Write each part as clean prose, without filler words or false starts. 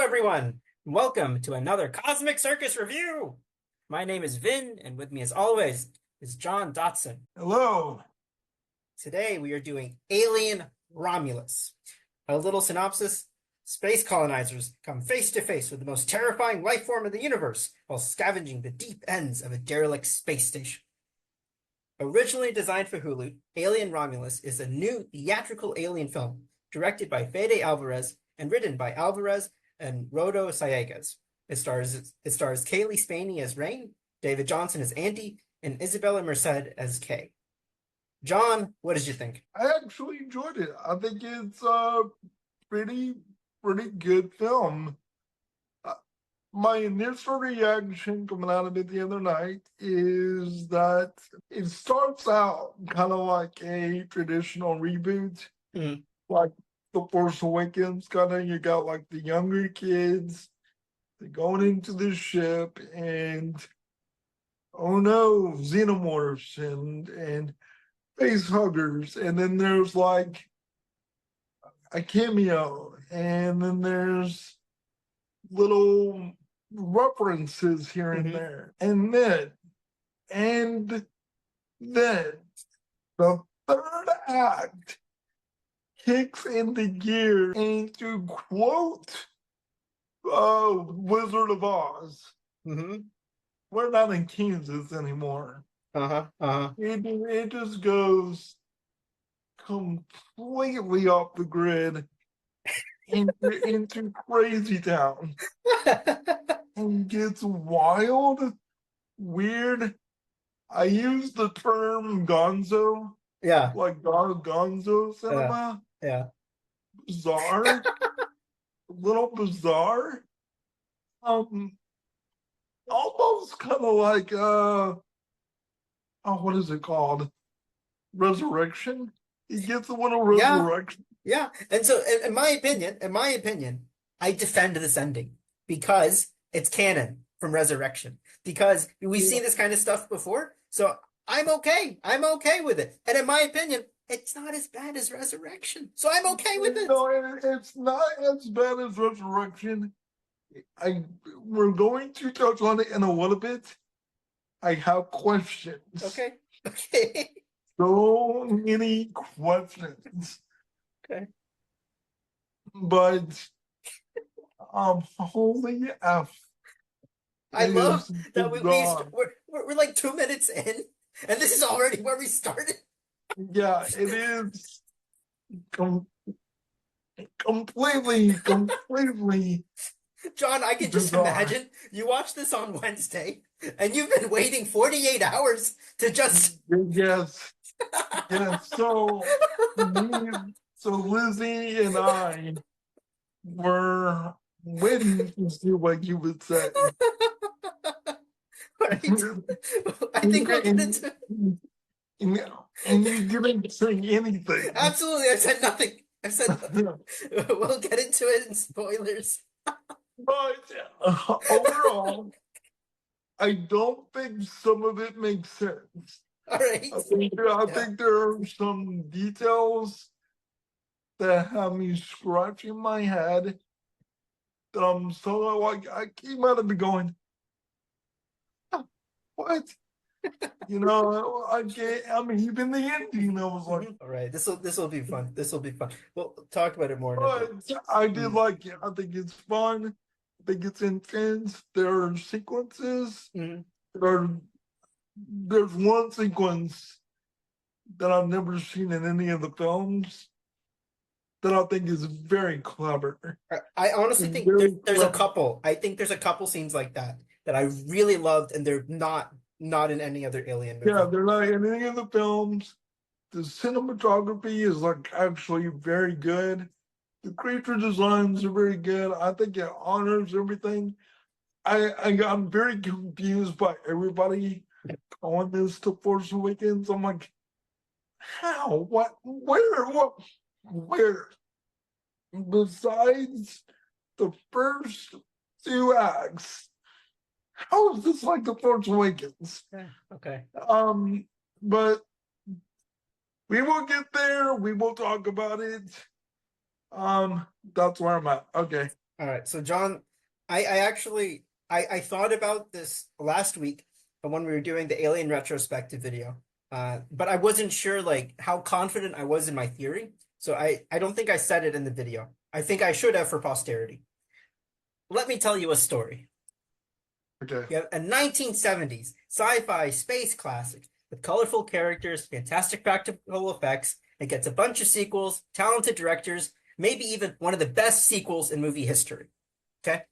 everyone. Welcome to another Cosmic Circus review. My name is Vin, and with me, as always, is John Dotson. Hello. Today, we are doing Alien Romulus. A little synopsis. Space colonizers come face to face with the most terrifying life form in the universe while scavenging the deep ends of a derelict space station. Originally designed for Hulu, Alien Romulus is a new theatrical alien film directed by Fede Álvarez and written by Álvarez and Rodo Sayagues. It stars Cailee Spaeny as Rain, David Jonsson as Andy, and Isabela Merced as Kay. John, what did you think? I actually enjoyed it. I think it's a pretty good film. My initial reaction coming out of it the other night is that it starts out kind of like a traditional reboot, like The Force Awakens. Kind of, you got like the younger kids, they're going into the ship, and oh no, xenomorphs and face huggers, and then there's like a cameo, and then there's little references here and there, and then the third act kicks into gear, and to quote Wizard of Oz, we're not in Kansas anymore. It just goes completely off the grid into crazy town and gets wild, weird. I use the term gonzo. Yeah. Like gonzo cinema. Yeah. Bizarre. A little bizarre. Almost kind of like what is it called? Resurrection. He gets a little resurrection. Yeah. And so in my opinion, I defend this ending because it's canon from Resurrection. Because we've seen this kind of stuff before. So I'm okay. I'm okay with it. And in my opinion, it's not as bad as Resurrection. So I'm okay with it. No, it's not as bad as Resurrection. We're going to touch on it in a little bit. I have questions. Okay. So many questions. Okay. But holy F. I love that we're like 2 minutes in, and this is already where we started. Yeah, it is completely. John, I can just imagine you watch this on Wednesday, and you've been waiting 48 hours to just... Yes. So Lizzie and I were waiting to see what you would say. Right. I think we'll get into it. And you didn't say anything. Absolutely, I said nothing. I said nothing. We'll get into it in spoilers. But overall, I don't think some of it makes sense. All right. I think there are some details that have me scratching my head. That I'm so like, I came out of it going, what? Even the ending, I was like, all right, this will be fun. This will be fun. We'll talk about it more. But I did like it. I think it's fun. I think it's intense. There are sequences. There's one sequence that I've never seen in any of the films that I think is very clever. I honestly think there's a couple. I think there's a couple scenes like that I really loved, and they're not in any other Alien movie. Yeah, they're not in any of the films. The cinematography is like actually very good. The creature designs are very good. I think it honors everything. I got very confused by everybody calling this to Force Awakens. I'm like, how? What? Where? What? Where? Besides the first 2 acts, how is this like the Force Awakens? Yeah, okay. But we will get there. We will talk about it. That's where I'm at. Okay. All right. So John, I actually I thought about this last week when we were doing the Alien retrospective video. But I wasn't sure like how confident I was in my theory. So I don't think I said it in the video. I think I should have for posterity. Let me tell you a story. Okay. You have a 1970s sci-fi space classic with colorful characters, fantastic practical effects. It gets a bunch of sequels, talented directors, maybe even one of the best sequels in movie history. Okay?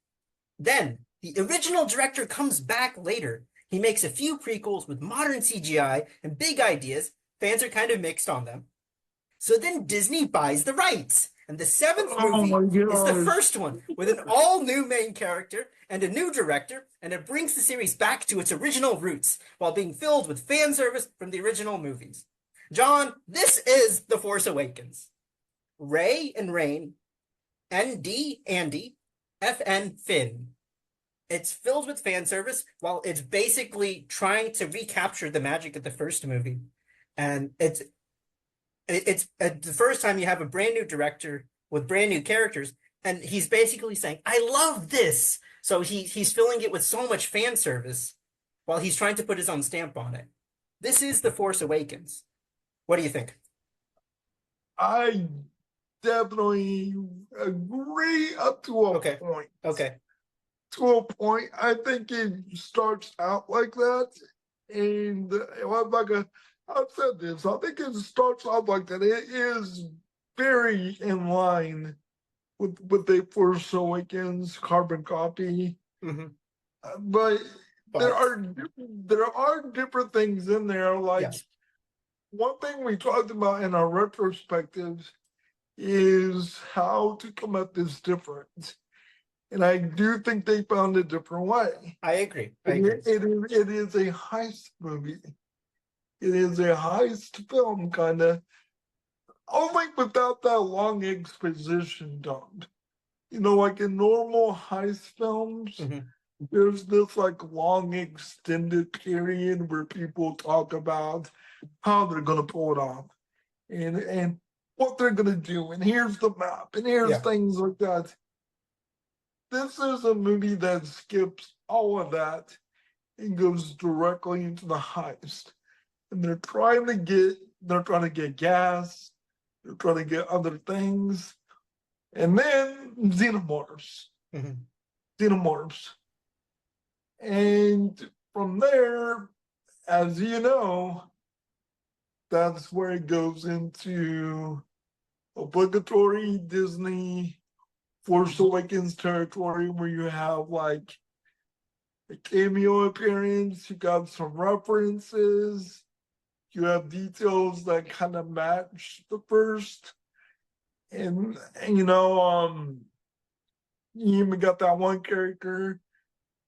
Then the original director comes back later. He makes a few prequels with modern CGI and big ideas. Fans are kind of mixed on them. So then Disney buys the rights. And the seventh Oh movie my is the gosh. first one with an all new main character and a new director, and it brings the series back to its original roots while being filled with fan service from the original movies. John, this is The Force Awakens. Ray and Rain, ND Andy, FN Finn. It's filled with fan service while it's basically trying to recapture the magic of the first movie. And it's the first time you have a brand new director with brand new characters, and he's basically saying, "I love this." So he's filling it with so much fan service while he's trying to put his own stamp on it. This is The Force Awakens. What do you think? I definitely agree up to a Okay. point. Okay. To a point, I think it starts out like that, and I've said this. I think it starts out like that. It is very in line with the Force Awakens carbon copy, Mm-hmm. but there But are different things in there. Like yes. one thing we talked about in our retrospectives is how to come at this different. And I do think they found a different way. I agree. I agree. It is a heist movie. It is a heist film, kind of. Only without that long exposition dump. You know, like in normal heist films, Mm-hmm. there's this like long extended period where people talk about how they're gonna pull it off and what they're gonna do, and here's the map, and here's Yeah. things like that. This is a movie that skips all of that and goes directly into the heist. And they're trying to get gas, they're trying to get other things, and then xenomorphs, Mm-hmm. xenomorphs, and from there, as you know, that's where it goes into obligatory Disney Force Awakens territory, where you have like a cameo appearance, you got some references, you have details that kind of match the first, and you even got that one character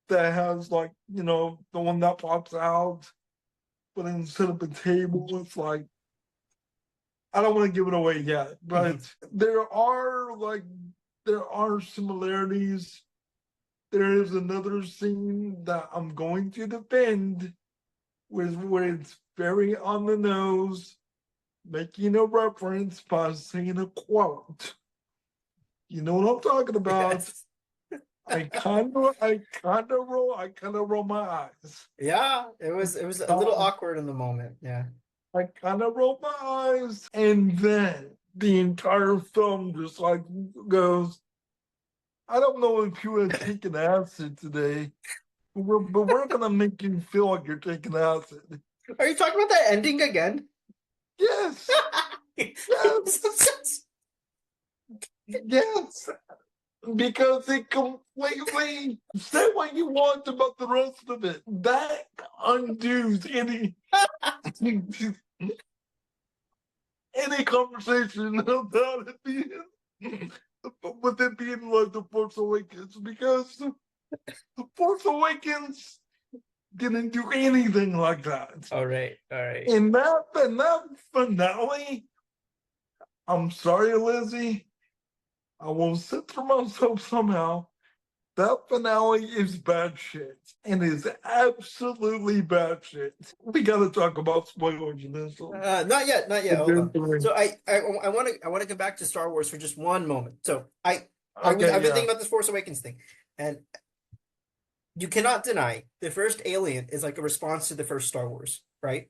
that has like the one that pops out, but instead of a table, it's like I don't want to give it away yet, but there are similarities. There is another scene that I'm going to defend where it's very on the nose, making a reference by saying a quote. You know what I'm talking about? Yes. I kind of roll my eyes. Yeah. It was a little awkward in the moment. Yeah. I kind of roll my eyes, and then the entire film just like goes. I don't know if you had taken acid today, but we're gonna make you feel like you're taking acid. Are you talking about that ending again? Yes, yes, yes. Because it completely say what you want about the rest of it. That undoes any conversation about it being with it being like the Force Awakens, because the Force Awakens didn't do anything like that. All right. All right. In that finale, I'm sorry, Lizzie, I will censor myself somehow. That finale is bad shit, and is absolutely bad shit. We gotta talk about spoilers in this one. Not yet. Not yet. Hold on. So I want to go back to Star Wars for just one moment. So I've Okay, been yeah. thinking about this Force Awakens thing, and you cannot deny the first Alien is like a response to the first Star Wars, right?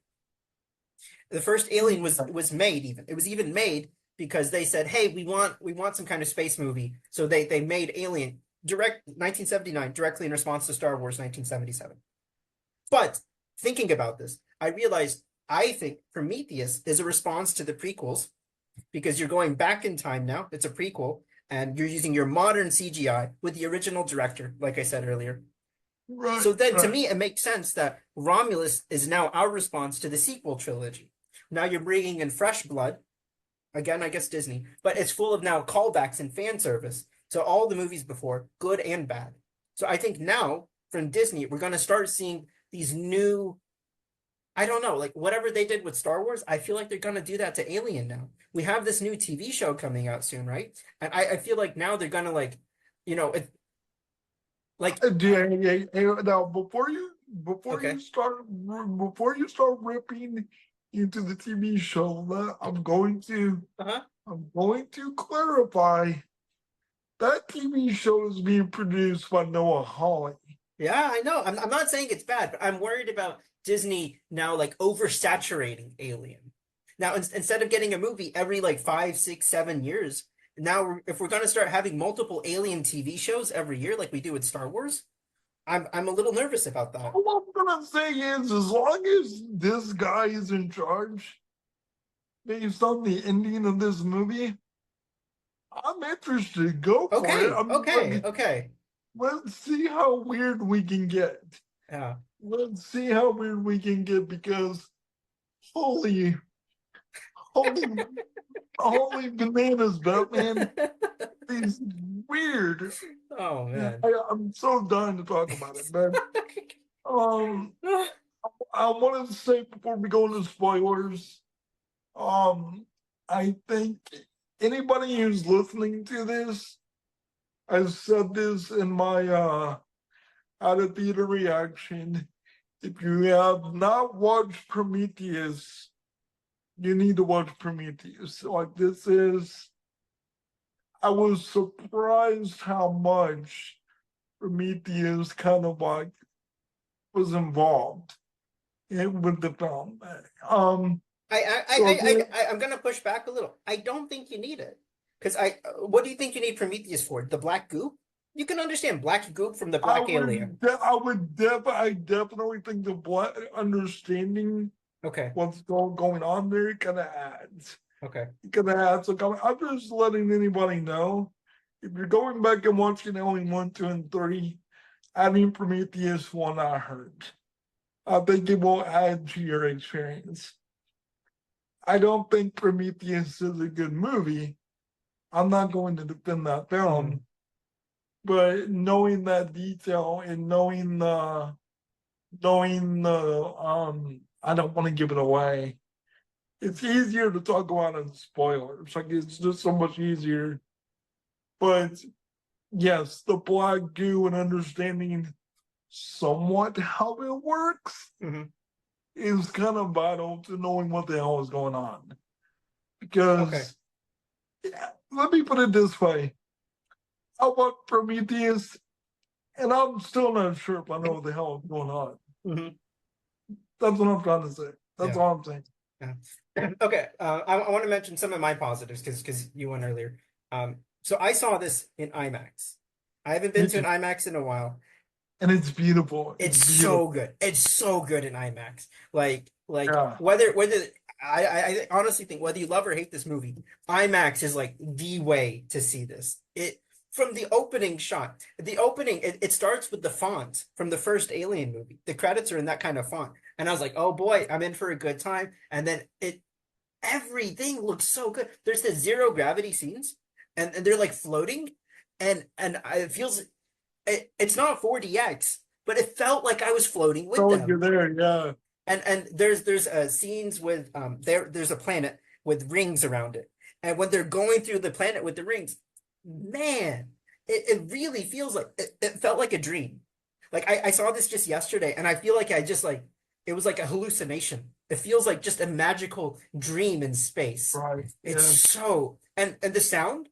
The first Alien was made even. It was even made because they said, "Hey, we want some kind of space movie." So they made Alien direct 1979 directly in response to Star Wars 1977. But thinking about this, I realized I think Prometheus is a response to the prequels because you're going back in time now. It's a prequel, and you're using your modern CGI with the original director, like I said earlier. Right, So then to right. me, it makes sense that Romulus is now our response to the sequel trilogy. Now you're bringing in fresh blood. Again, I guess Disney, but it's full of now callbacks and fan service to all the movies before, good and bad. So I think now from Disney, we're going to start seeing these new, I don't know, like whatever they did with Star Wars, I feel like they're going to do that to Alien now. We have this new TV show coming out soon, right? And I feel like now they're going to like, you know, it, like, Now, okay, before you start ripping into the TV show, uh-huh. I'm going to clarify that TV show is being produced by Noah Hawley. Yeah, I know. I'm not saying it's bad, but I'm worried about Disney now like oversaturating Alien. Now, instead of getting a movie every like 5, 6, 7 years, now if we're going to start having multiple Alien TV shows every year, like we do with Star Wars, I'm a little nervous about that. All I'm gonna say is, as long as this guy is in charge, based on the ending of this movie, I'm interested. Go for it. Okay, okay, okay. Let's see how weird we can get. Yeah. Let's see how weird we can get because holy, holy, holy bananas, Batman is weird. Oh Yeah, man. I'm so done to talk about it, but um, I wanted to say before we go into spoilers, I think anybody who's listening to this, I've said this in my out of theater reaction. If you have not watched Prometheus, you need to watch Prometheus. Like this is, I was surprised how much Prometheus kind of like was involved with the film. So I'm gonna push back a little. I don't think you need it. Because what do you think you need Prometheus for? The black goop? You can understand black goop from the black alien. I definitely think the black understanding Okay. what's going on there kind of adds. Okay. Kind of adds. Like I'm just letting anybody know if you're going back and watching only 1, 2, and 3, adding Prometheus will not hurt. I think it will add to your experience. I don't think Prometheus is a good movie. I'm not going to defend that film, but knowing that detail and knowing the I don't want to give it away. It's easier to talk about in spoilers. Like it's just so much easier. But yes, the black goo and understanding somewhat how it works Mm-hmm. is kind of vital to knowing what the hell is going on. Okay. Because yeah, let me put it this way. I watched Prometheus and I'm still not sure if I know what the hell is going on. Mm-hmm. That's what I'm trying to say. That's Yeah. all I'm saying. Yeah. Okay. I want to mention some of my positives because you went earlier. So I saw this in IMAX. I haven't been to an IMAX in a while. And it's beautiful. It's beautiful. so good. It's so good in IMAX. Like Yeah. whether I honestly think whether you love or hate this movie, IMAX is like the way to see this. It from the opening shot. The opening it starts with the font from the first Alien movie. The credits are in that kind of font. And I was like, "Oh boy, I'm in for a good time." And then everything looks so good. There's the zero gravity scenes and they're like floating and it feels it's not 4DX, but it felt like I was floating with So you're them. there, yeah. And there's scenes with there's a planet with rings around it, and when they're going through the planet with the rings, man, it really feels like it felt like a dream. Like I saw this just yesterday, and I feel like I just like it was like a hallucination. It feels like just a magical dream in space. Right. It's Yeah. so and the sound.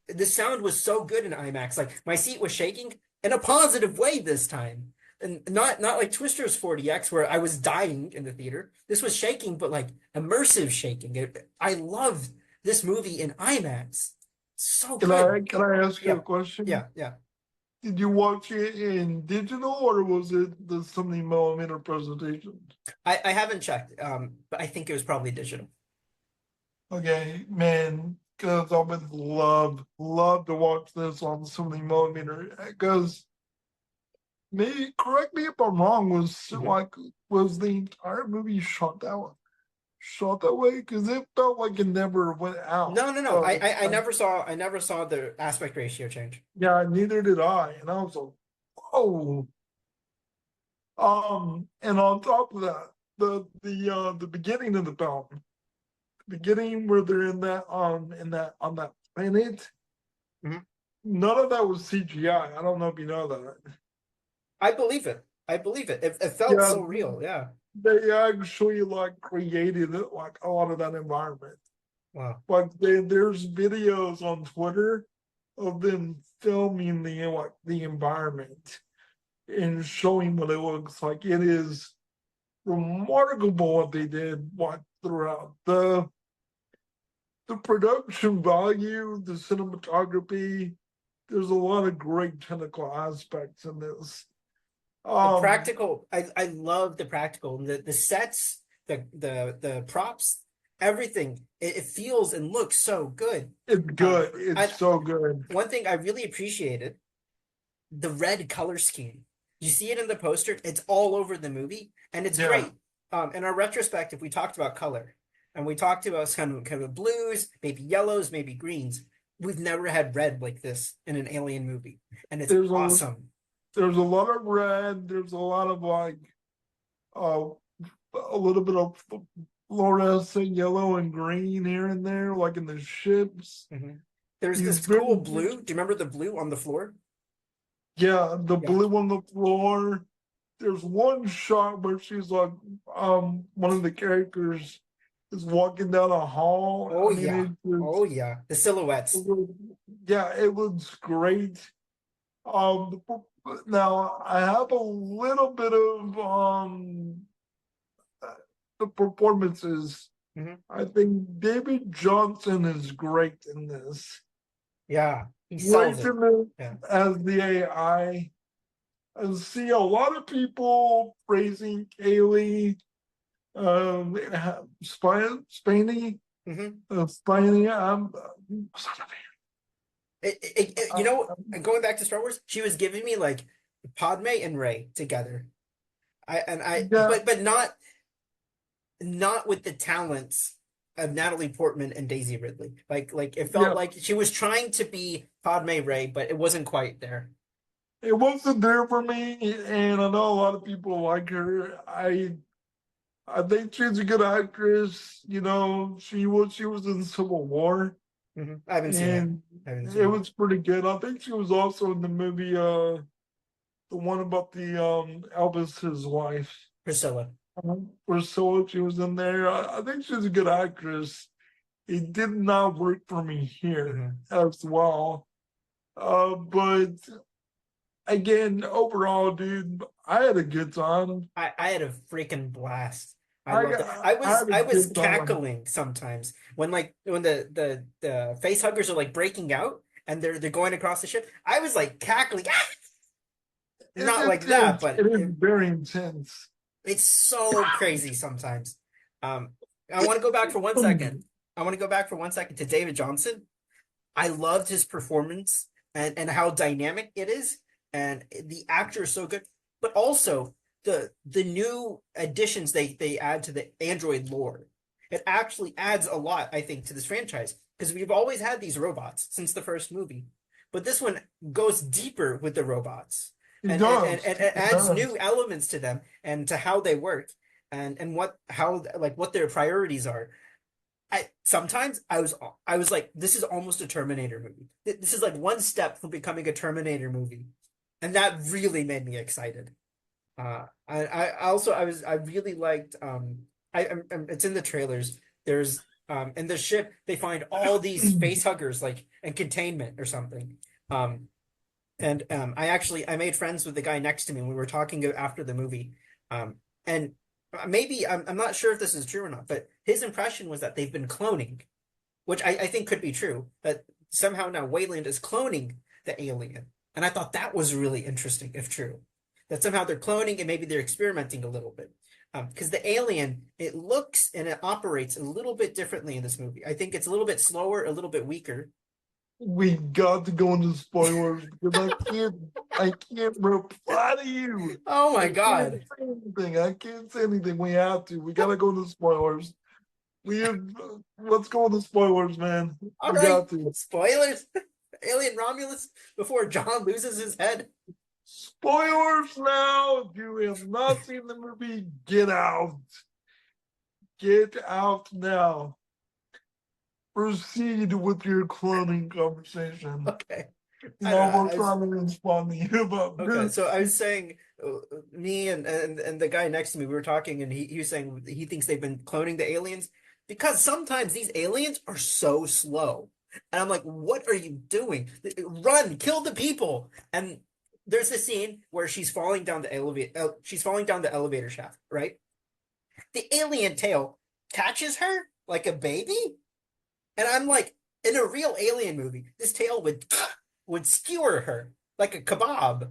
the sound was so good in IMAX. Like my seat was shaking in a positive way this time. And not like Twister's 40X where I was dying in the theater. This was shaking, but like immersive shaking. I loved this movie in IMAX. So good. Can I ask you a Yeah, question? yeah. Did you watch it in digital or was it the 70 millimeter presentation? I haven't checked, but I think it was probably digital. Okay, man, because I would love to watch this on 70 millimeter. Because me, correct me if I'm wrong, Mhm. was the entire movie shot that way? Because it felt like it never went out. No. I never saw the aspect ratio change. Yeah, neither did I, and I was like, whoa. And on top of that, the beginning of the film, the beginning where they're in that on that planet, Mhm. none of that was CGI. I don't know if you know that. I believe it. I believe it. It felt Yeah, so real. Yeah. they actually like created it like a lot of that environment. Wow. Like there's videos on Twitter of them filming the environment and showing what it looks like. It is remarkable what they did throughout the production value, the cinematography. There's a lot of great technical aspects in this. The Um, practical, I love the practical, the sets, the props, everything. It feels and looks so good. it's good. And It's so good. one thing I really appreciated, the red color scheme. You see it in the poster, it's all over the movie, and it's Yeah, great. In our retrospective, we talked about color, and we talked about kind of blues, maybe yellows, maybe greens. We've never had red like this in an alien movie, and it's there's a awesome. there's a lot of red. There's a lot of like uh, a little bit of fluorescent yellow and green here and there, like in the ships. Mhm. There's He's this cool very blue. Do you remember the blue on the floor? Yeah, the Yeah. blue on the floor. There's one shot where she's like, one of the characters is walking down a hall. Oh I mean, yeah. Oh yeah. The silhouettes. yeah, it looks great. Now I have a little bit of the performances. Mhm. I think David Johnson is great in this. Yeah. He sells Great it. in this Yeah. as the AI. I see a lot of people praising Cailee Spaeny. Hmm. Spaeny. You know, I'm going back to Star Wars, she was giving me like Padme and Rey together. yeah, But not with the talents of Natalie Portman and Daisy Ridley. Like it felt yeah. like she was trying to be Padme Rey, but it wasn't quite there. It wasn't there for me, and I know a lot of people like her. I think she's a good actress. You know, she was in Civil War, I haven't seen it. and I haven't it seen it. was pretty good. I think she was also in the movie, the one about the Elvis's wife. Priscilla. Priscilla, she was in there. I think she's a good actress. It did not work for me here Hmm. as well. But again, overall, dude, I had a good time. I had a freaking blast. I I loved it. got, I had a I was good time. cackling sometimes when the face huggers are like breaking out and they're going across the ship. I was like cackling. Ah! It's Not like that, intense. but It is very intense. it's so crazy sometimes. Um, I want to go back for one second. I want to go back for 1 second to David Jonsson. I loved his performance and how dynamic it is, and the actor is so good. But also the new additions they add to the Android lore. It actually adds a lot, I think, to this franchise because we've always had these robots since the first movie, but this one goes deeper with the robots It does. and it It adds new does. elements to them and to how they work and what how like what their priorities are. Sometimes I was like, this is almost a Terminator movie. This is like one step from becoming a Terminator movie, and that really made me excited. I also I really liked it's in the trailers. There's In the ship, they find all these face huggers, like, and containment or something. I made friends with the guy next to me, and we were talking after the movie. And maybe I'm not sure if this is true or not, but his impression was that they've been cloning, which I think could be true. That somehow now Wayland is cloning the alien, and I thought that was really interesting if true. That somehow they're cloning and maybe they're experimenting a little bit. Because the alien, it looks and it operates a little bit differently in this movie. I think it's a little bit slower, a little bit weaker. We got to go into spoilers because I can't reply to you. Oh my God. Say anything. I can't say anything. We have to. We gotta go into spoilers. Let's go into spoilers, man. All we right. got to. Spoilers. Alien Romulus before John loses his head. Spoilers now. If you have not seen the movie, get out. Get out now. Proceed with your cloning conversation. Okay. No, we're trying to respond to you about this. Okay, so I was saying, me and the guy next to me, we were talking, and he was saying he thinks they've been cloning the aliens because sometimes these aliens are so slow. And I'm like, what are you doing? Run, kill the people. And there's a scene where she's falling down the elevator. She's falling down the elevator shaft, right? The alien tail catches her like a baby. And I'm like, in a real alien movie, this tail would skewer her like a kebab.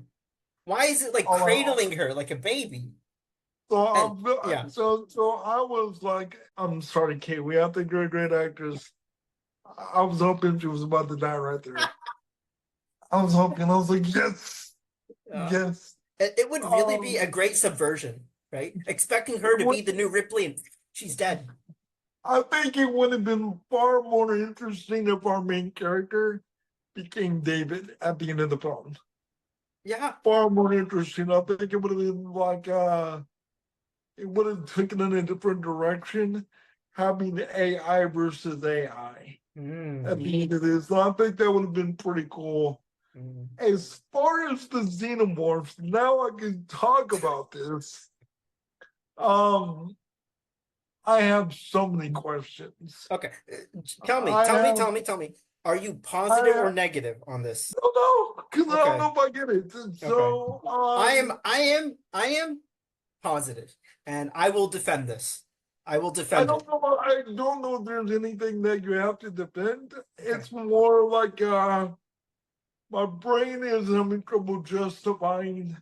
Why is it like cradling her like a baby? So I was like, I'm sorry, Kate. We have to you're a great actress. I was hoping she was about to die right there. I was hoping. I was like, yes, yes. It would really be a great subversion, right? Expecting her to be the new Ripley, and she's dead. I think it would have been far more interesting if our main character became David at the end of the film. Yeah. Far more interesting. I think it would have been like it would have taken in a different direction, having AI versus AI at the end of this. So I think that would have been pretty cool. As far as the xenomorphs, now I can talk about this. I have so many questions. Okay. Tell me. Are you positive or negative on this? No, because I don't know if I get it. So I am positive, and I will defend this. I will defend it. I don't know if there's anything that you have to defend. It's more like my brain is having trouble justifying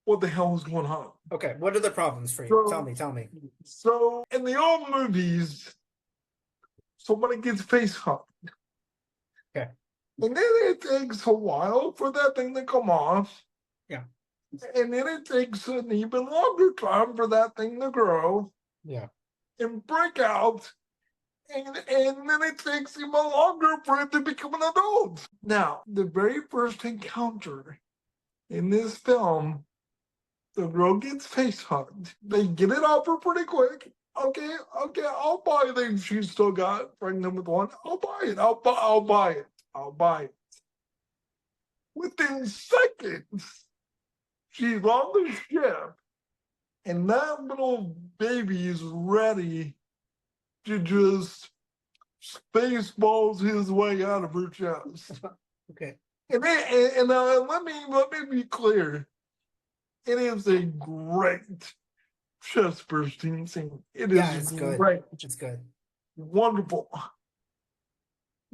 what the hell is going on. Okay, what are the problems for you? Tell me. So in the old movies, somebody gets face hugged. Okay. And then it takes a while for that thing to come off. Yeah. And then it takes an even longer time for that thing to grow. Yeah. And break out. And then it takes even longer for it to become an adult. Now, the very first encounter in this film, the girl gets face hugged. They get it off her pretty quick. Okay, I'll buy it. She's still got pregnant with one. I'll buy it. I'll buy it. Within seconds, she's on the ship, and that little baby is ready to just spaceballs his way out of her chest. Okay. And let me be clear. It is a great chest bursting scene. It's great. It's good. Wonderful.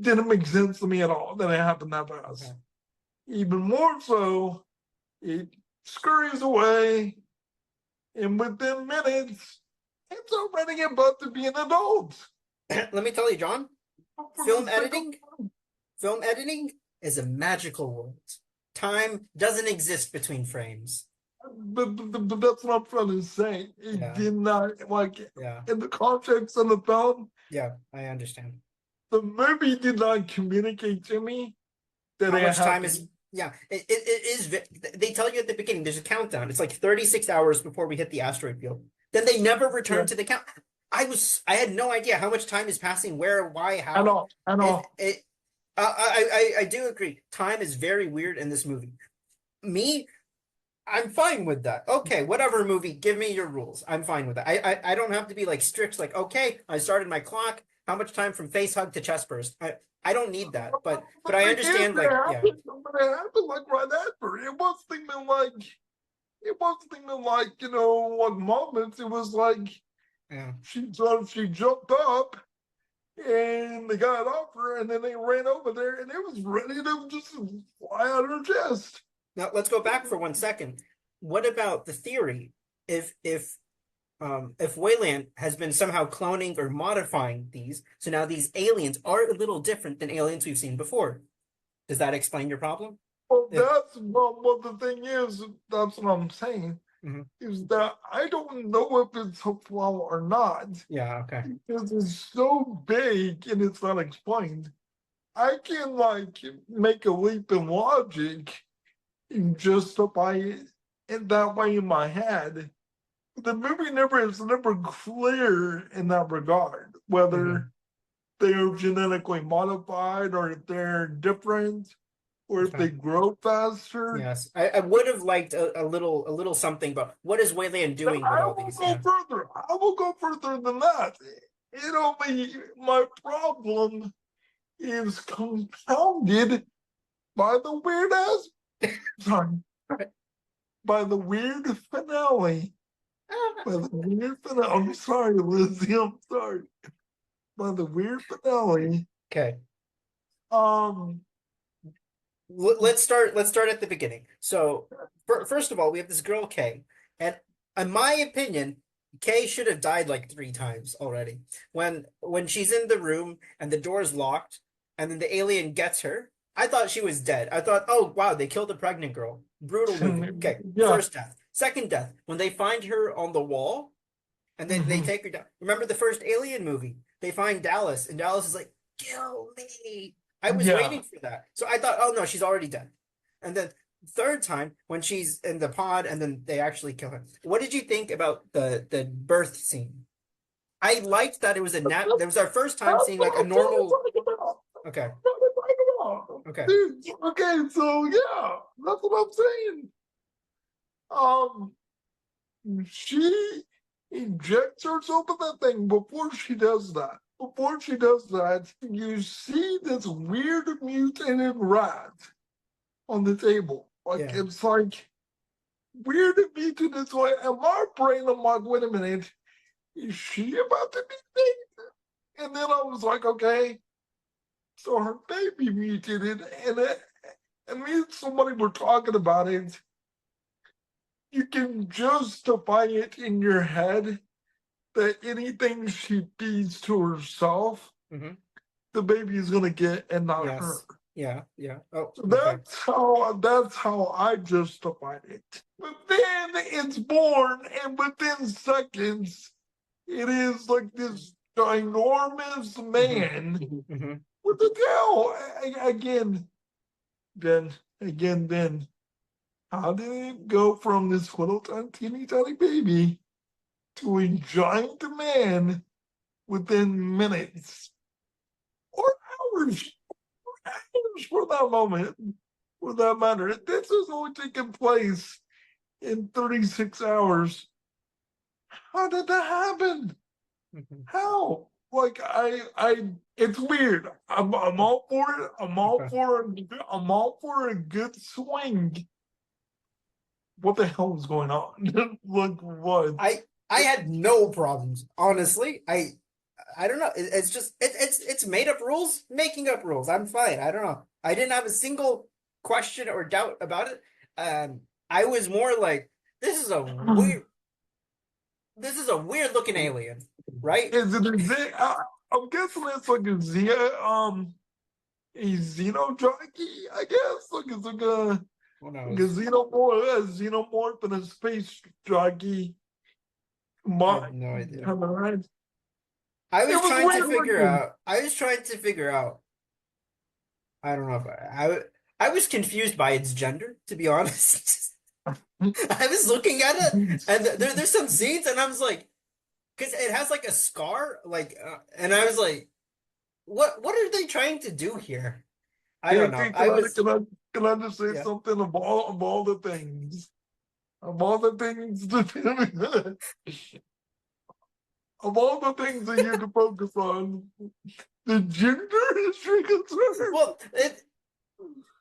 Didn't make sense to me at all that it happened that fast. Okay. Even more so, it scurries away, and within minutes, it's already about to be an adult. Let me tell you, John, film editing is a magical world. Time doesn't exist between frames. But that's what I'm trying to say. It did not, in the context of the film. Yeah, I understand. The movie did not communicate to me that how much time is. Yeah, it is. They tell you at the beginning, there's a countdown. It's like 36 hours before we hit the asteroid field. Then they never return to the count. I had no idea how much time is passing, where, why, how. I know. I do agree. Time is very weird in this movie. I'm fine with that. Okay, whatever movie, give me your rules. I'm fine with that. I don't have to be like strict, like, okay, I started my clock. how much time from face hug to chest burst. I don't need that, but I thing understand, is, like, it yeah, happened like right after. It wasn't even like, you know, like moments. It was like yeah. she jumped up and they got off her and then they ran over there and it was ready to just fly out of her chest. Now let's go back for 1 second. What about the theory? If Wayland has been somehow cloning or modifying these, so now these aliens are a little different than aliens we've seen before. Does that explain your problem? Well, If, that's what the thing is. That's what I'm saying. Mhm. Is that I don't know if it's a flaw or not Yeah, okay. because it's so big and it's not explained. I can like make a leap in logic and justify it in that way in my head. The movie is never clear in that regard whether they're genetically modified or if they're different or if Okay. they grow faster. Yes, I would have liked a little something, but what is Wayland doing with I all will these? go Yeah. further. I will go further than that. It'll be my problem is compounded by the weird ass sorry. By the weird finale. By the weird finale. I'm sorry, Lizzie, I'm sorry. By the weird finale. Okay. Um Let's start at the beginning. So first of all, we have this girl Kay, and in my opinion, Kay should have died like 3 times already. When she's in the room and the door's locked, and then the alien gets her, I thought she was dead. I thought, oh wow, they killed a pregnant girl. Brutal movie. Okay, yeah. first death. Second death, when they find her on the wall, and then they take her down. Remember the first Alien movie? They find Dallas, and Dallas is like, kill me. I was Yeah. waiting for that. So I thought, oh no, she's already dead. And then third time when she's in the pod and then they actually kill her. What did you think about the birth scene? I liked that it was a nat that was our first time seeing like a normal. Okay. Okay. Dude, okay, so yeah, that's what I'm saying. Um she injects herself in that thing before she does that. Before she does that, you see this weird mutated rat on the table. Like Yeah. it's like weird mutated. So in my brain, I'm like, wait a minute, is she about to be big? And then I was like, okay, so her baby mutated, and me and somebody were talking about it. You can justify it in your head that anything she feeds to herself, Mm-hmm. the baby is gonna get and not her. Yes. Yeah. Yeah. Oh, So okay. that's how I justified it. But then it's born, and within seconds, it is like this ginormous man Mm-hmm. with the tail. Again, then, how did it go from this little teeny tiny baby to a giant man within minutes or hours? Hours for that moment, for that matter. This has only taken place in 36 hours. How did that happen? Mm-hmm. How? Like it's weird. I'm all for it. Okay. I'm all for a good swing. What the hell is going on? Like what? I had no problems, honestly. I don't know. It's just it's made up rules, making up rules. I'm fine. I don't know. I didn't have a single question or doubt about it. I was more like, this is a weird looking alien, right? Is it I'm guessing it's like a xenojockey, I guess. Like it's like Who a knows? xenomorph and a space jockey. I have My, no idea. right. I It was was trying to weird figure looking. out. I was trying to figure out. I don't know if I was confused by its gender, to be honest. I was looking at it, and there's some scenes, and I was like, because it has like a scar, like, and I was like, what are they trying to do here? I don't know. Okay, I was, can I just say yeah. something of all the things? Of all the things to do, of all the things that you can focus on, the gender is your concern. Well,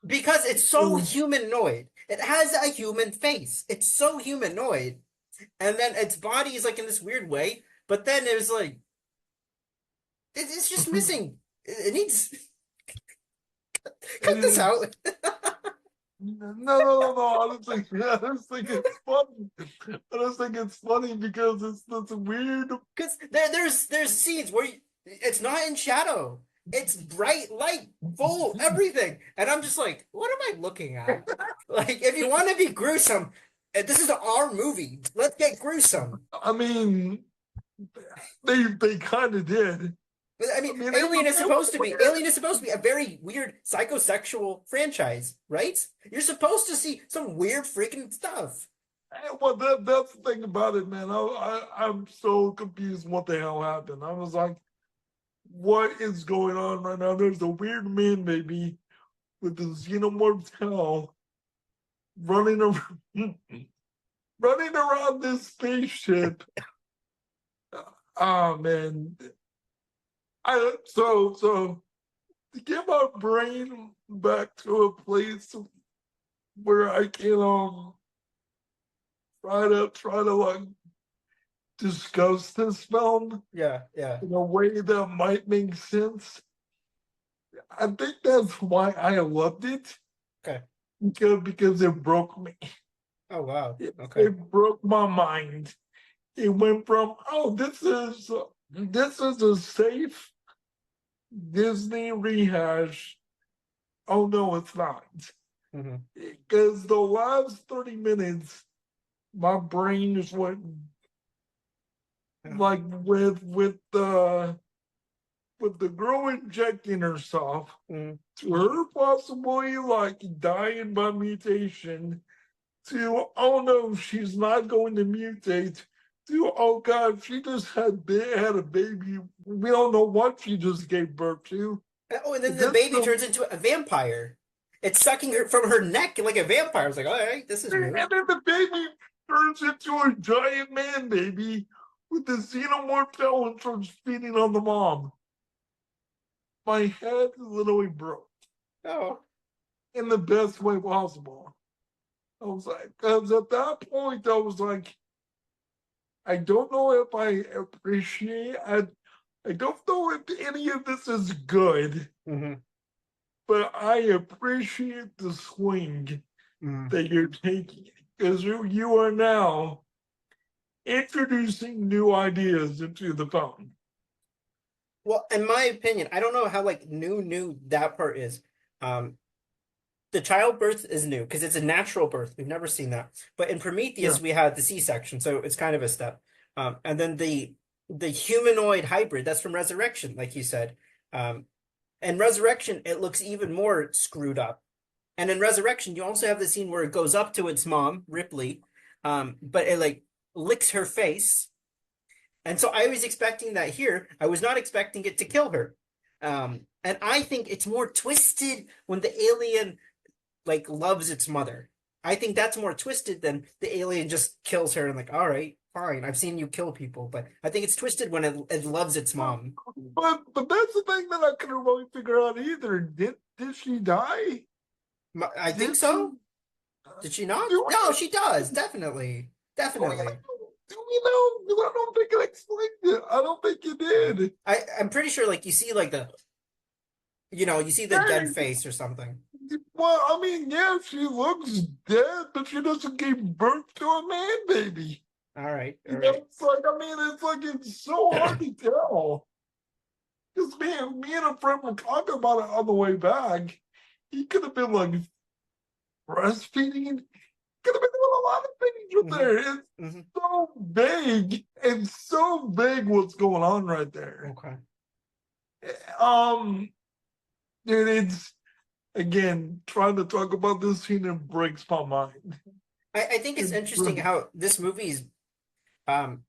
because it's so humanoid. It has a human face. It's so humanoid. And then its body is like in this weird way. But then there's like, it's just missing. It needs. Cut this out. No. I just think it's funny. I just think it's funny because it's weird. Because there's scenes where it's not in shadow. It's bright light, full everything, and I'm just like, what am I looking at? Like, if you want to be gruesome, this is our movie. Let's get gruesome. I mean, they kind of did. I mean, Alien is supposed to be a very weird psychosexual franchise, right? You're supposed to see some weird freaking stuff. Well, that's the thing about it, man. I'm so confused what the hell happened. I was like, what is going on right now? There's a weird man baby with the xenomorph tail running around this spaceship. Oh man. So to get my brain back to a place where I can try to like discuss this film Yeah. in a way that might make sense. I think that's why I loved it. Okay. Because it broke me. Oh wow. Okay. It broke my mind. It went from, oh, this is a safe Disney rehash. Oh no, it's not. Because the last 30 minutes, my brain just went like with the girl injecting herself to her possibly like dying by mutation to, oh no, she's not going to mutate to, oh god, she just had a baby. We don't know what she just gave birth to. Oh, and then the baby turns into a vampire. It's sucking her from her neck like a vampire. I was like, all right, this is weird. And then the baby turns into a giant man baby with the xenomorph tail and starts feeding on the mom. My head literally broke. Oh. In the best way possible. I was like, because at that point, I was like, I don't know if I appreciate, I don't know if any of this is good, but I appreciate the swing that you're taking. Because you are now introducing new ideas into the film. Well, in my opinion, I don't know how like new that part is. The childbirth is new because it's a natural birth. We've never seen that. But in Prometheus, we had the C-section, so it's kind of a step. And then the humanoid hybrid, that's from Resurrection, like you said. And Resurrection, it looks even more screwed up. And in Resurrection, you also have the scene where it goes up to its mom, Ripley, but it like licks her face. And so I was expecting that here. I was not expecting it to kill her. And I think it's more twisted when the alien like loves its mother. I think that's more twisted than the alien just kills her and like, all right, fine. I've seen you kill people, but I think it's twisted when it loves its mom. But that's the thing that I couldn't really figure out either. Did she die? I think so. Did she not? No, she does. Definitely. Do we know? I don't think it explained it. I don't think it did. I'm pretty sure like you see like you see the dead face or something. Well, I mean, yeah, she looks dead, but she doesn't give birth to a man baby. All right. It's like it's so hard to tell. Because me and a friend were talking about it on the way back. He could have been like breastfeeding. Could have been doing a lot of things with there. It's so big and so big what's going on right there. Okay. Dude, it's again trying to talk about this scene, it breaks my mind. I think it's interesting how this movie's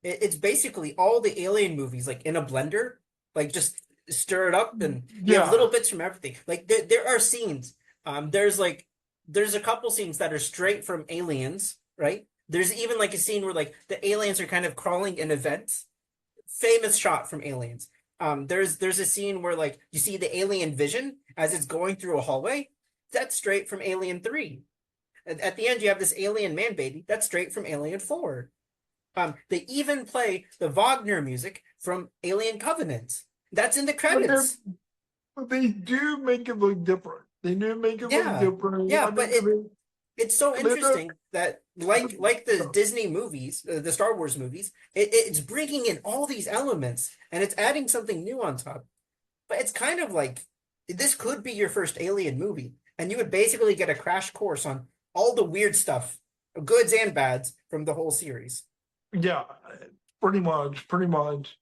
it's basically all the Alien movies like in a blender, like just stir it up and you have little bits from everything. Like there are scenes. There's a couple scenes that are straight from Aliens, right? There's even like a scene where like the aliens are kind of crawling in a vent famous shot from Aliens. There's a scene where like you see the alien vision as it's going through a hallway. That's straight from Alien 3. At the end, you have this alien man baby. That's straight from Alien 4. They even play the Wagner music from Alien Covenant. That's in the But credits. they do make it look different. They do make it look Yeah, different. yeah, I but mean, it's so they don't- interesting that like the Disney movies, the Star Wars movies, it's bringing in all these elements and it's adding something new on top. But it's kind of like this could be your first Alien movie, and you would basically get a crash course on all the weird stuff, goods and bads, from the whole series. yeah, pretty much, pretty much.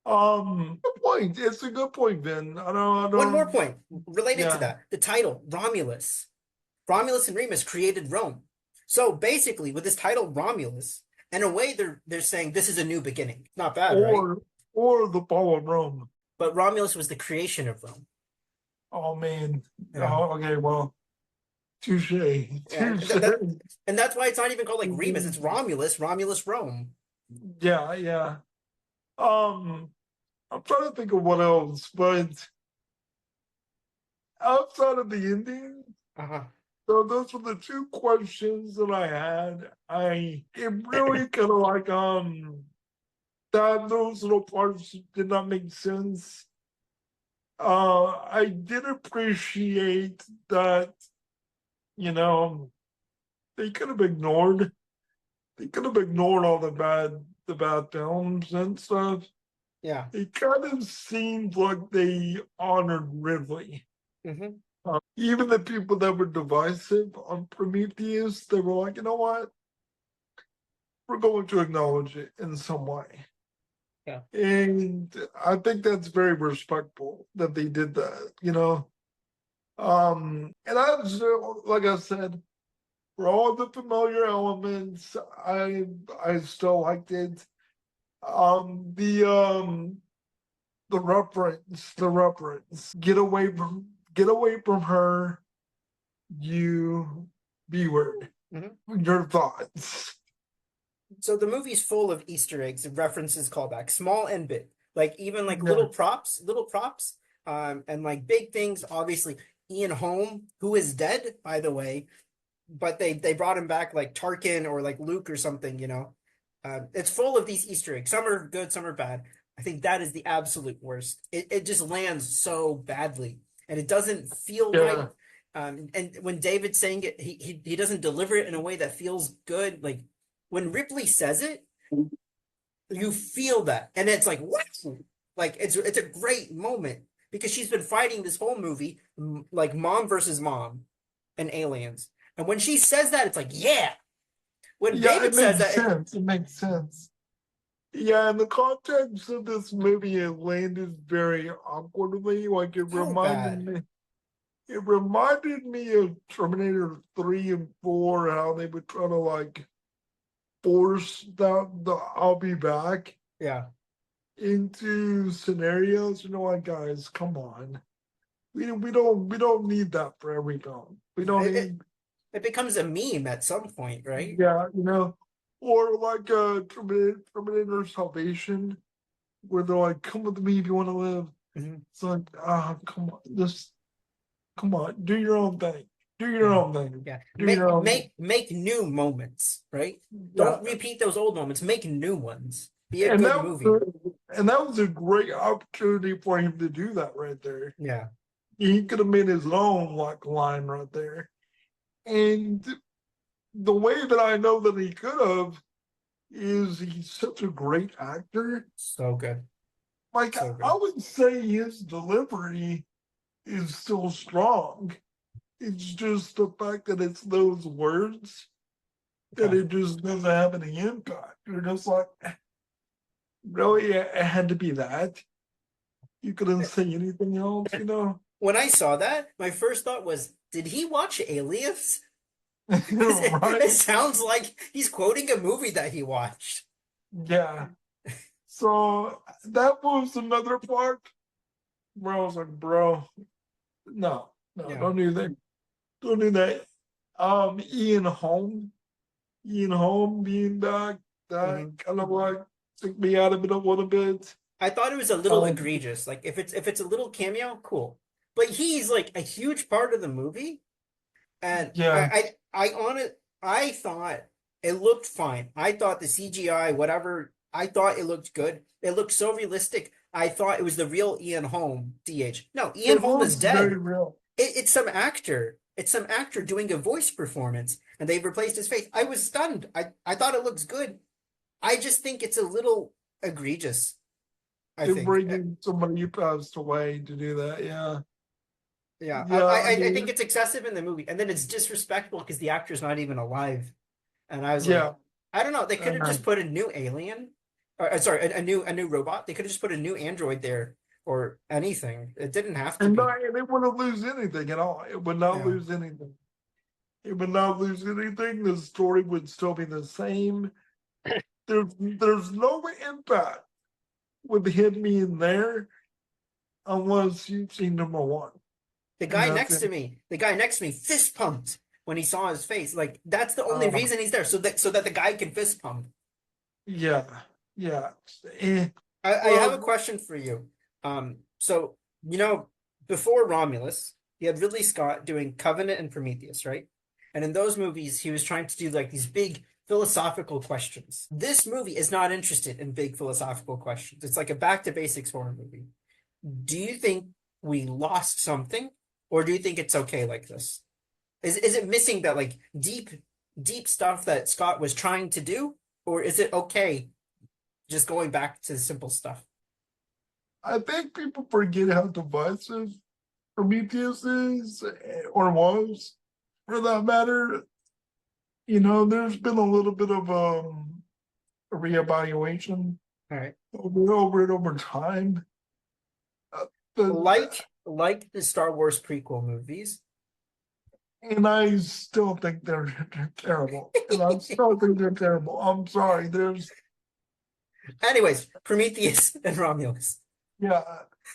Good point. It's a good point, Vin. One more point related to Yeah. that: the title Romulus. Romulus and Remus created Rome. So basically, with this title Romulus, in a way, they're saying this is a new beginning. Not bad, right? Or the fall of Rome. But Romulus was the creation of Rome. Oh man. Yeah. Oh, okay, well, touche. Yeah. Touche. And that's why it's not even called like Remus. It's Romulus, Romulus Rome. Yeah, yeah. I'm trying to think of what else, but outside of the ending, Uh-huh. so those were the two questions that I had. It really kind of like that those little parts did not make sense. I did appreciate that, you know, they could have ignored all the bad films and stuff. Yeah. It kind of seemed like they honored Ridley. Mm-hmm. Even the people that were divisive on Prometheus, they were like, you know what? We're going to acknowledge it in some way. Yeah. And I think that's very respectful that they did that, you know. And I was, like I said, for all the familiar elements, I still liked it. Um, the um, the reference, get away from her, you B word. Mm-hmm. Your thoughts. So the movie's full of Easter eggs and references, callbacks, small and big. Like even like Yeah. little props, and like big things. Obviously, Ian Holm, who is dead, by the way, but they brought him back like Tarkin or like Luke or something. It's full of these Easter eggs. Some are good, some are bad. I think that is the absolute worst. It just lands so badly, and it doesn't feel Yeah. right. And when David's saying it, he doesn't deliver it in a way that feels good. Like when Ripley says it, you feel that, and it's like what? Like it's a great moment because she's been fighting this whole movie, like mom versus mom, and aliens. And when she says that, it's like yeah. When Yeah, David it says makes that, sense. It makes sense. Yeah, in the context of this movie, it landed very awkwardly. Like so bad. it reminded me of Terminator 3 and 4, how they would try to like force the I'll be back Yeah. into scenarios. You know, like guys, come on. We don't need that for every film. We Yeah, don't it, it, need it becomes a meme at some point, right? yeah, you know, or like Terminator Salvation, where they're like, "Come with me if you want to live." Mhm. It's like, come on, just come on, do your own thing, do your Yeah. own thing, Yeah. do your own thing. Make new moments, right? Yeah, Don't repeat those old moments. Make new ones. Be a and good movie. that was a great opportunity for him to do that right there. Yeah. He could have made his own like line right there, and the way that I know that he could have is he's such a great actor. So good. Like So good. I would say his delivery is still strong. It's just the fact that it's those words that Okay. it just doesn't have any impact. You're just like, really, it had to be that. You couldn't say anything else, you know? When I saw that, my first thought was, did he watch Alias? Because it Right? sounds like he's quoting a movie that he watched. Yeah. So that was another part where I was like, bro, no, Yeah. don't do that. Don't do that. Ian Holm being back, that Hmm. kind of like took me out of it a little bit. I thought it was a little Um, egregious. Like if it's a little cameo, cool. But he's like a huge part of the movie, and yeah, I thought it looked fine. I thought the CGI, whatever, I thought it looked good. It looked so realistic. I thought it was the real Ian Holm, DH. No, Ian it Holm is looks very dead. real. It's some actor. It's some actor doing a voice performance, and they've replaced his face. I was stunned. I thought it looks good. I just think it's a little egregious. I They're think. bringing somebody who passed away to do that. Yeah, Yeah, yeah. I I think mean, it's excessive in the movie, and then it's disrespectful because the actor's not even alive. And I was like, yeah. I don't know. They could have Uh, just put a new alien, or sorry, a new robot. They could have just put a new android there or anything. It didn't have to be. and it wouldn't lose anything at all. It would not Yeah. lose anything. It would not lose anything. The story would still be the same. There's no impact with him being there unless you've seen number one. And that's it. The guy next to me, fist pumped when he saw his face. Like that's the only Uh, reason he's there, so that the guy can fist pump. yeah, yeah. Eh, I have a well, question for you. So before Romulus, you had Ridley Scott doing Covenant and Prometheus, right? And in those movies, he was trying to do like these big philosophical questions. This movie is not interested in big philosophical questions. It's like a back to basics horror movie. Do you think we lost something, or do you think it's okay like this? Is it missing that like deep stuff that Scott was trying to do, or is it okay just going back to the simple stuff? I think people forget how divisive Prometheus is, or was, for that matter. There's been a little bit of a reevaluation All right. over time. Uh, but Like the Star Wars prequel movies. and I still think they're terrible. And I still think they're terrible. I'm sorry. Anyways, Prometheus and Romulus. Yeah,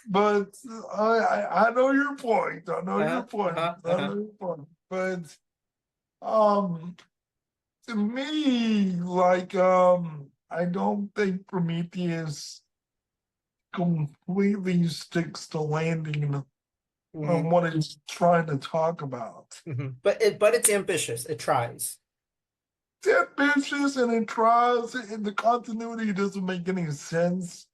but I know your point. I know your Uh-huh. point. Uh-huh. I Uh-huh. know your point. But um, to me, like I don't think Prometheus completely sticks to landing on Hmm. what it's trying to talk about. Hmm. But it's ambitious. It tries. It's ambitious and it tries, and the continuity doesn't make any sense.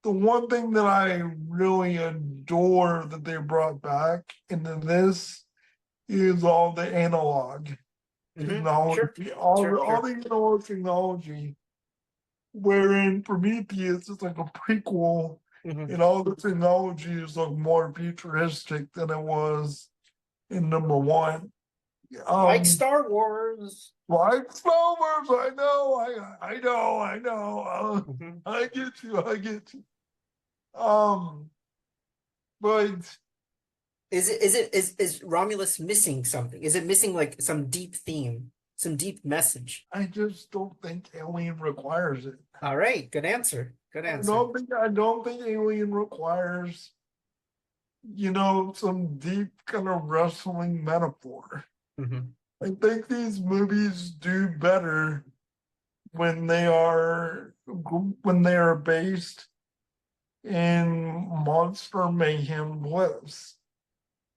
The one thing that I really adore that they brought back into this is all the analog Hmm. Sure. technology, all Sure. the analog technology. Wherein Prometheus is like a prequel, Hmm. and all the technology is like more futuristic than it was in number one. Like Um, Star Wars. like Star Wars, I know. Hmm. I get you, I get you. Um, but Is Romulus missing something? Is it missing like some deep theme, some deep message? I just don't think Alien requires it. All right, good answer. Good I answer. don't think Alien requires, some deep kind of wrestling metaphor. Hmm. I think these movies do better when they are based in monster mayhem bliss.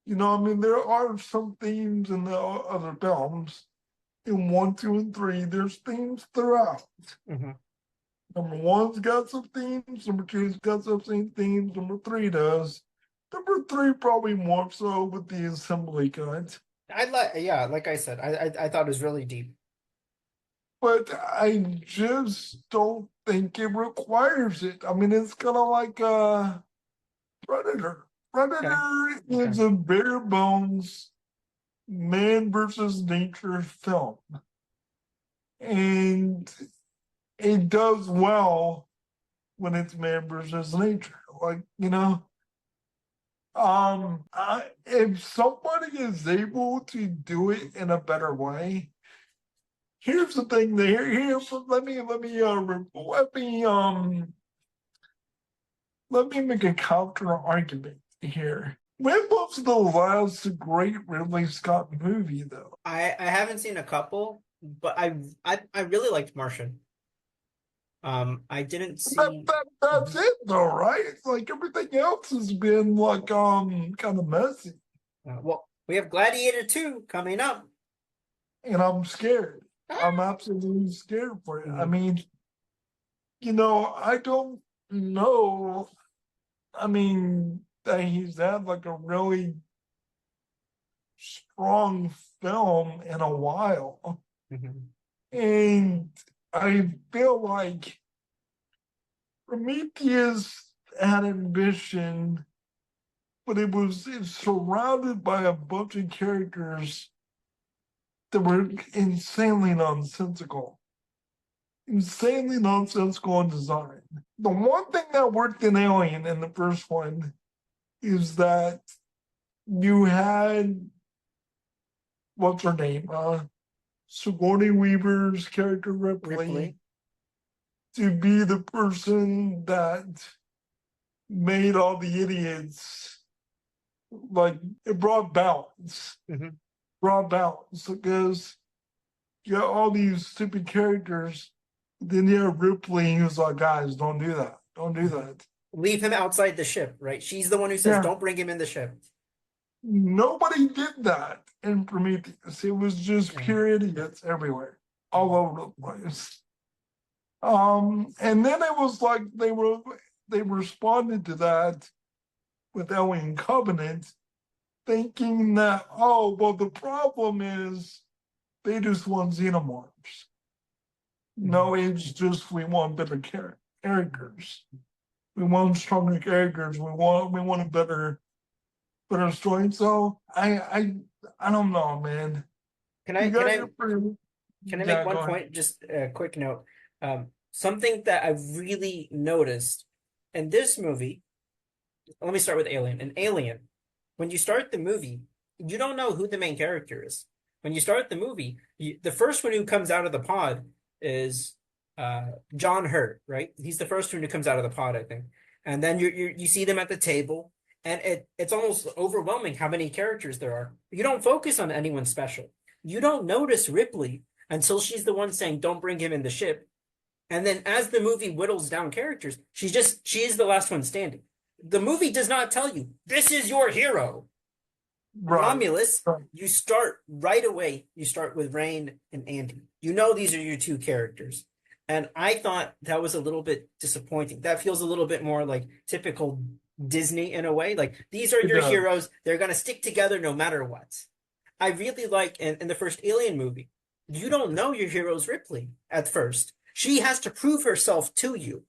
I mean, there are some themes in the other films. In one, two, and three, there's themes throughout. Hmm. Number one's got some themes. Number two's got some same themes. Number three does. Number three probably more so with the assembly cut. Yeah, like I said, I thought it was really deep. But I just don't think it requires it. I mean, it's kind of like Predator. Okay. Predator Okay. is a bare bones man versus nature film. And it does well when it's man versus nature. Like, if somebody is able to do it in a better way, here's the thing. Let me make a counter argument here. When was the last great Ridley Scott movie, though? I haven't seen a couple, but I really liked Martian. I didn't That, see. that's it though, right? It's like everything else has been like kind of messy. Well, we have Gladiator 2 coming up. And I'm scared. I'm absolutely scared for it. I mean, I don't know. I mean, that he's had like a really strong film in a while. Mhm. And I feel like Prometheus had ambition, but it's surrounded by a bunch of characters that were insanely nonsensical in design. The one thing that worked in Alien in the first one is that you had what's her name? Sigourney Weaver's character Ripley to be the person that made all the idiots like it brought balance. Mm-hmm. Brought balance because you got all these stupid characters. Then you have Ripley who's like, guys, don't do that. Don't do that. Leave him outside the ship, right? She's the one who says, Yeah. "Don't bring him in the ship." Nobody did that in Prometheus. It was just pure idiots everywhere, all over the place. And then it was like they responded to that with Alien Covenant, thinking that, oh, well, the problem is they just want xenomorphs. No, it's just we want better characters. We want stronger characters. We want a better story. So I don't know, man. Can I can I make one point? Just a quick note. Something that I really noticed in this movie. Let me start with Alien. In Alien, when you start the movie, you don't know who the main character is. When you start the movie, the first one who comes out of the pod is John Hurt, right? He's the first one who comes out of the pod, I think. And then you see them at the table, and it's almost overwhelming how many characters there are. You don't focus on anyone special. You don't notice Ripley until she's the one saying, "Don't bring him in the ship." And then as the movie whittles down characters, she is the last one standing. The movie does not tell you this is your hero. Right. Romulus, you start right away. You start with Rain and Andy. You know these are your two characters. And I thought that was a little bit disappointing. That feels a little bit more like typical Disney in a way. Like, these are your heroes. They're going to stick together no matter what. I really like in the first Alien movie, you don't know your hero's Ripley at first. She has to prove herself to you.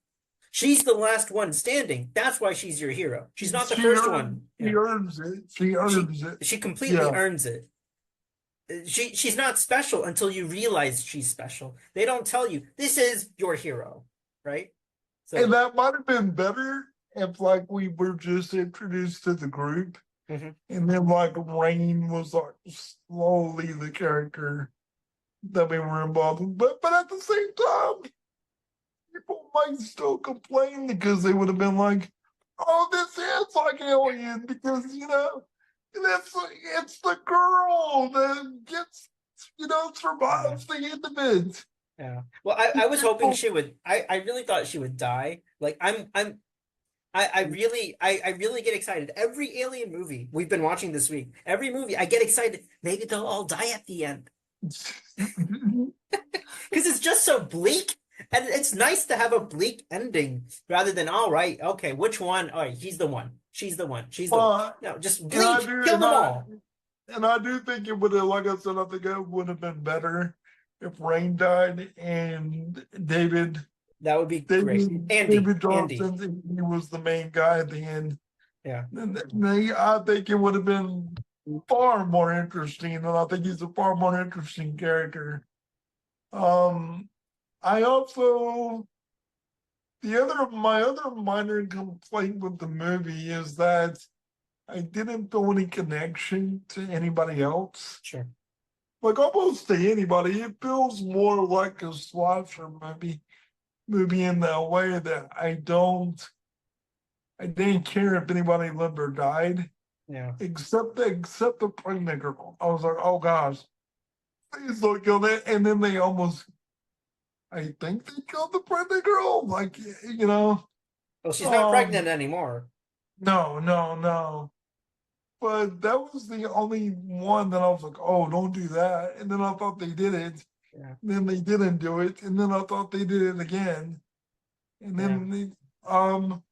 She's the last one standing. That's why she's your hero. She's not the first one. She earns it. She earns it. She completely earns it. She's not special until you realize she's special. They don't tell you this is your hero, right? So, and that might have been better if like we were just introduced to the group, and then like Rain was like slowly the character that we were involved in. But at the same time, people might still complain because they would have been like, "Oh, this is like Alien," because it's the girl that gets survives the end of it. Yeah. Well, I was hoping she would. I really thought she would die. Like I really get excited. Every Alien movie we've been watching this week, every movie I get excited. Maybe they'll all die at the end. Because it's just so bleak. And it's nice to have a bleak ending rather than, all right, okay, which one? All right, he's the one. She's the one. She's the one. No, just bleak. Kill them all. And I do think it would have, like I said, I think it would have been better if Rain died and David. That would be great. David Jonsson, he was the main guy at the end. Yeah. I think it would have been far more interesting, and I think he's a far more interesting character. I also my other minor complaint with the movie is that I didn't feel any connection to anybody else. Sure. Like almost to anybody. It feels more like a slasher movie in that way that I didn't care if anybody lived or died. Yeah. Except the pregnant girl. I was like, oh gosh, please don't kill that. And then they almost I think they killed the pregnant girl. Like, Well, she's not um, pregnant anymore. no. But that was the only one that I was like, oh, don't do that. And then I thought they did it. Yeah. Then they didn't do it. And then I thought they did it again. And Yeah. then they, And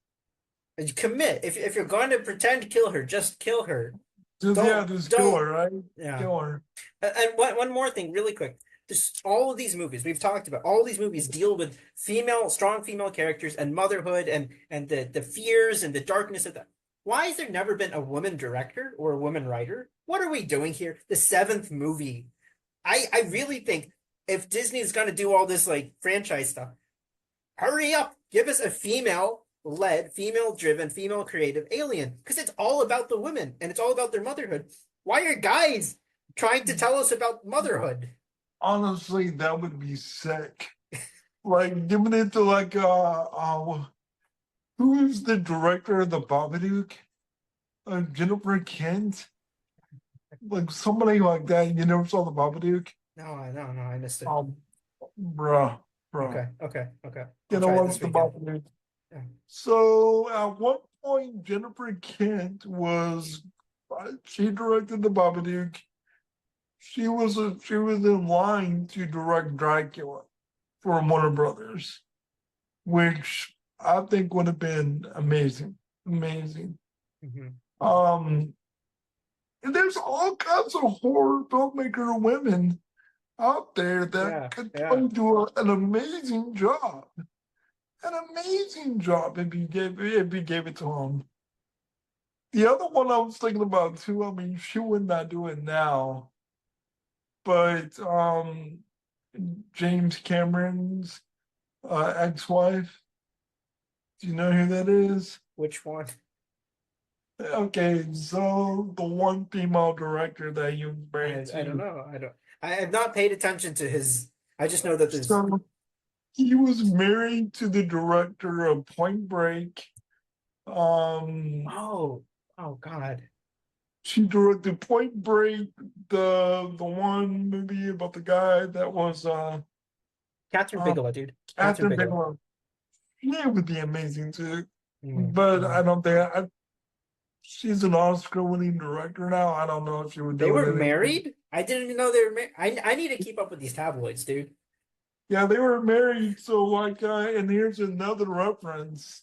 you commit. If you're going to pretend to kill her, just kill her. just kill Don't. her, right? Yeah. Kill her. And one more thing, really quick. Just all of these movies we've talked about, all these movies deal with strong female characters and motherhood and the fears and the darkness of that. Why has there never been a woman director or a woman writer? What are we doing here? The seventh movie. I really think if Disney is going to do all this like franchise stuff, hurry up, give us a female-led, female-driven, female creative Alien, because it's all about the women and it's all about their motherhood. Why are guys trying to tell us about motherhood? Honestly, that would be sick. Like giving it to like who is the director of the Babadook? Jennifer Kent? Like somebody like that. You never saw the Babadook? No, I missed it. Bruh. Okay. You I'll know try it what's this the weekend. Babadook? Yeah. So at one point, Jennifer Kent she directed the Babadook. She was in line to direct Dracula for Warner Brothers, which I think would have been amazing. Mhm. Um, and there's all kinds of horror filmmaker women out there that could Yeah. probably do an amazing job. An amazing job if you gave it to them. The other one I was thinking about too, I mean, she would not do it now, but James Cameron's ex-wife. Do you know who that is? Which one? Okay, so the one female director that he was married I don't to. know. I have not paid attention to his. I just know that there's. So he was married to the director of Point Break. Oh, oh God. She directed Point Break, the one movie about the guy that was Catherine um Bigelow, dude. Catherine Catherine Bigelow. Bigelow. She would be amazing too. Mm, But mm. I don't think she's an Oscar-winning director now. I don't know if she would They do it were anymore. married? I didn't even know they were married. I need to keep up with these tabloids, dude. Yeah, they were married. So like, and here's another reference.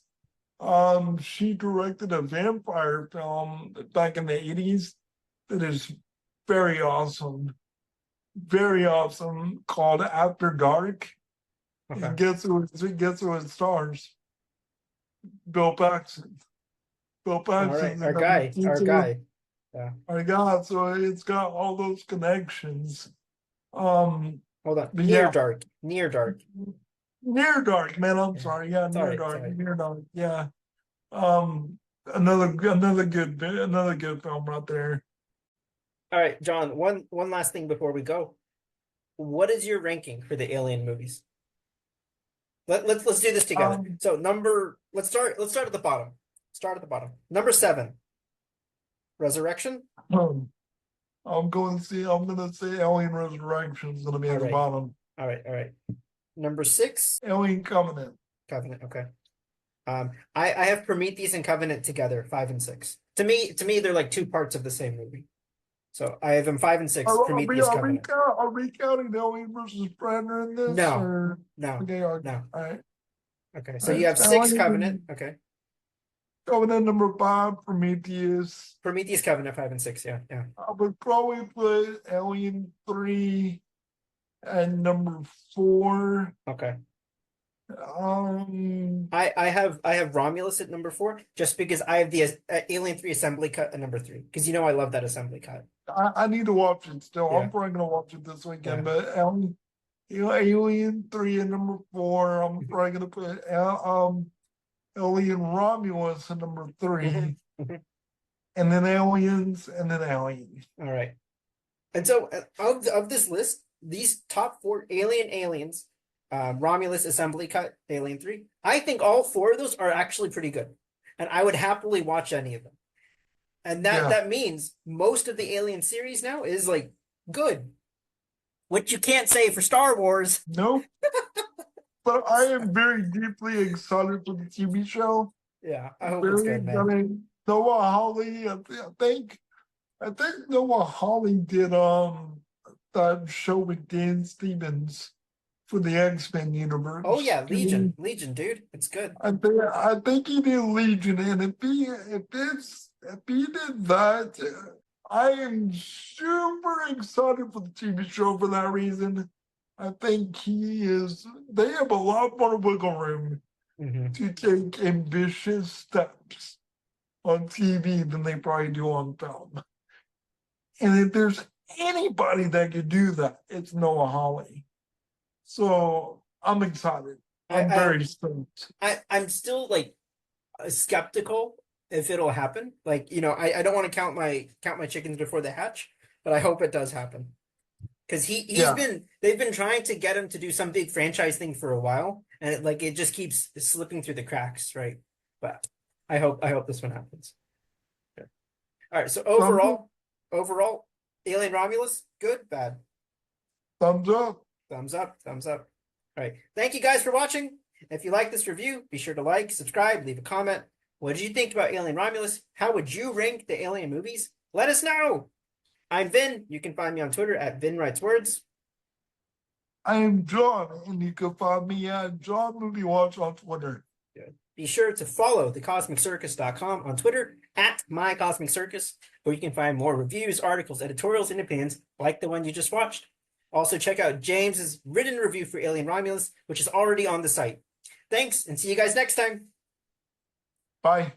She directed a vampire film back in the 80s that is very awesome, called After Dark. Okay. And guess who it stars? Bill Paxton. Bill All right. Paxton's in Our the guy. Our future. guy. Yeah. My God, so it's got all those connections. Hold on. But Near yeah, dark. Near dark. Near Dark, man. I'm Yeah. sorry. Yeah, Near Sorry. Dark, Sorry. Near Dark. Yeah. Another good film right there. All right, John. One last thing before we go. What is your ranking for the Alien movies? Let's do this together. Um, So let's start at the bottom. Start at the bottom. Number 7, Resurrection. I'm gonna say Alien Resurrection is gonna be All at the right. bottom. All right. Number 6, Alien Covenant. Covenant. Okay. I have Prometheus and Covenant together, 5 and 6. To me, they're like two parts of the same movie. So I have them 5 and 6. Prometheus, Covenant. Are we counting Alien versus Predator in this, No, or no, okay? no. All right. Okay, All so you right. have 6 Covenant. Okay, Covenant number 5, Prometheus. Prometheus, Covenant, 5 and 6. Yeah. I would probably put Alien 3 at number 4. Okay. Um, I have Romulus at number 4 just because I have the Alien 3 assembly cut at number 3 because I love that assembly cut. I need to watch it still. Yeah. I'm probably gonna watch it this weekend. Yeah. But Alien 3 at number 4. I'm probably gonna put Alien Romulus at number 3, Mhm, mhm. and then Aliens, and then Alien. All right. And so of this list, these top 4 aliens, Romulus assembly cut, Alien 3, I think all 4 of those are actually pretty good. And I would happily watch any of them. And Yeah. that means most of the Alien series now is like good. Which you can't say for Star Wars. Nope. but I am very deeply excited for the TV show. Yeah, I hope it's good, man. I mean, Noah Hawley, I think Noah Hawley did that show with Dan Stevens for the X-Men universe. Oh yeah, Legion, dude, it's good. I think he did Legion, and if he did that, I am super excited for the TV show for that reason. I think they have a lot more wiggle room to take ambitious steps on TV than they probably do on film. And if there's anybody that could do that, it's Noah Hawley. So I'm excited. I'm very stoked. I'm still like skeptical if it'll happen. Like, you know, I don't want to count my chickens before they hatch, but I hope it does happen. Because they've been trying to get him to do some big franchise thing for a while, and it just keeps slipping through the cracks, right? But I hope this one happens. Okay. All right, so overall, Alien Romulus, good, bad? Thumbs up. Thumbs up, thumbs up. All right, thank you guys for watching. If you like this review, be sure to like, subscribe, leave a comment. What did you think about Alien Romulus? How would you rank the Alien movies? Let us know. I'm Vin. You can find me on Twitter at VinWritesWords. I am John, and you can find me at John Movie Watch on Twitter. Good. Be sure to follow thecosmiccircus.com on Twitter at MyCosmicCircus, where you can find more reviews, articles, editorials, and opinions like the one you just watched. Also, check out James's written review for Alien Romulus, which is already on the site. Thanks, and see you guys next time. Bye.